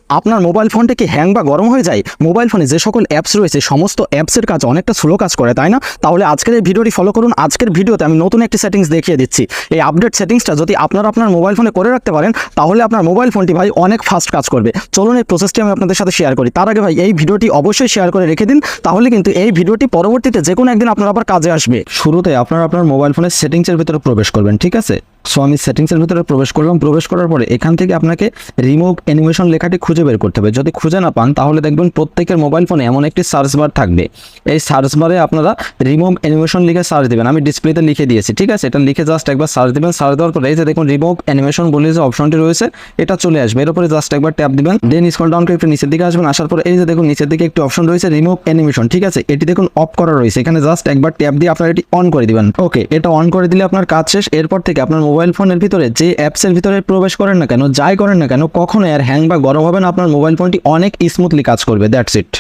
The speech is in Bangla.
আপনার মোবাইল ফোনটা কি হ্যাং বা গরম হয়ে যায়? মোবাইল ফোনে যে সকল অ্যাপস রয়েছে সমস্ত অ্যাপসের কাজ অনেকটা স্লো কাজ করে, তাই না? তাহলে আজকের এই ভিডিওটি ফলো করুন। আজকের ভিডিওতে আমি নতুন একটি সেটিংস দেখিয়ে দিচ্ছি। এই আপডেট সেটিংসটা যদি আপনারা আপনার মোবাইল ফোনে করে রাখতে পারেন তাহলে আপনার মোবাইল ফোনটি ভাই অনেক ফাস্ট কাজ করবে। চলুন এই প্রসেসটি আমি আপনাদের সাথে শেয়ার করি। তার আগে ভাই এই ভিডিওটি অবশ্যই শেয়ার করে রেখে দিন, তাহলে কিন্তু এই ভিডিওটি পরবর্তীতে যে কোনো একদিন আপনার আবার কাজে আসবে। শুরুতে আপনারা আপনার মোবাইল ফোনের সেটিংসের ভিতরে প্রবেশ করবেন, ঠিক আছে? সো আমি সেটিংসের ভিতরে প্রবেশ করলাম। প্রবেশ করার পরে এখান থেকে আপনাকে রিমুভ অ্যানিমেশন লেখাটি খুঁজে বের করতে হবে। যদি খুঁজে না পান তাহলে দেখবেন প্রত্যেকের মোবাইল ফোনে এমন একটি সার্চ বার থাকবে। এই সার্চ বারে আপনারা রিমুভ অ্যানিমেশন লিখে সার্চ দেবেন। আমি ডিসপ্লেতে লিখে দিয়েছি, ঠিক আছে? এটা লিখে জাস্ট একবার সার্চ দেবেন। সার্চ দেওয়ার পরে এই যে দেখুন রিমুভ অ্যানিমেশন বলে যে অপশনটি রয়েছে এটা চলে আসবে। এর উপরে জাস্ট একবার ট্যাপ দিবেন, দেন স্ক্রল ডাউন করে একটু নিচের দিকে আসবেন। আসার পরে এই যে দেখুন নিচের দিকে একটি অপশন রয়েছে রিমুভ অ্যানিমেশন, ঠিক আছে? এটি দেখুন অফ করা রয়েছে। এখানে জাস্ট একবার ট্যাপ দিয়ে আপনারা এটি অন করে দিবেন। ওকে, এটা অন করে দিলে আপনার কাজ শেষ। এরপর থেকে আপনার মোবাইল ফোনের ভিতরে যে অ্যাপসের ভিতরে প্রবেশ করেন না কেন, যাই করেন না কেন, কখনো আর হ্যাং বা গরম হবে না। আপনার মোবাইল ফোনটি অনেক স্মুথলি কাজ করবে। That's it.